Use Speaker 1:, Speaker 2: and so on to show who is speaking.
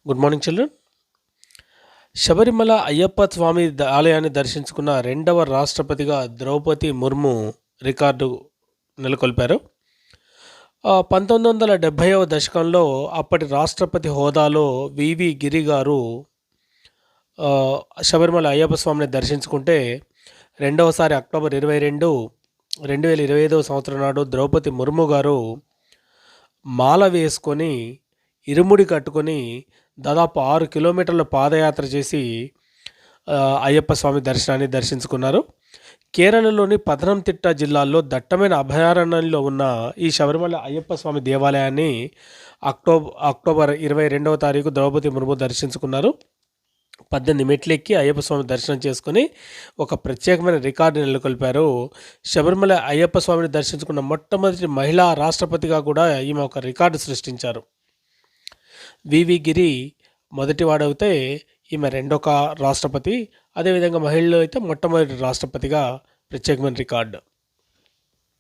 Speaker 1: Good morning children. Sabarimala Ayyappa Swamy ఆలయాన్ని దర్శించుకున్న రెండవ రాష్ట్రపతిగా ద్రౌపది ముర్ము రికార్డు నెలకొల్పారు. 1970వ దశకంలో అప్పటి రాష్ట్రపతి హోదాలో వివి గిరి గారు శబరిమల అయ్యప్ప స్వామిని దర్శించుకుంటే, రెండవసారి అక్టోబర్ 22, 2025 సంవత్సరం నాడు ద్రౌపది ముర్ము గారు మాల వేసుకొని ఇరుముడి కట్టుకొని దాదాపు 6 కిలోమీటర్ల పాదయాత్ర చేసి అయ్యప్ప స్వామి దర్శనాన్ని దర్శించుకున్నారు. కేరళలోని పథనంతిట్ట జిల్లాలో దట్టమైన అభయారణ్యంలో ఉన్న ఈ శబరిమల అయ్యప్ప స్వామి దేవాలయాన్ని అక్టోబర్ 22వ తారీఖు ద్రౌపది ముర్ము దర్శించుకున్నారు. 18 మెట్లెక్కి అయ్యప్ప స్వామి దర్శనం చేసుకుని ఒక ప్రత్యేకమైన రికార్డు నెలకొల్పారు. శబరిమల అయ్యప్ప స్వామిని దర్శించుకున్న మొట్టమొదటి మహిళా రాష్ట్రపతిగా కూడా ఈమె ఒక రికార్డు సృష్టించారు. వివి గిరి మొదటివాడైతే ఈమె రెండొక రాష్ట్రపతి, అదేవిధంగా మహిళలు అయితే మొట్టమొదటి రాష్ట్రపతిగా ప్రత్యేకమైన రికార్డు.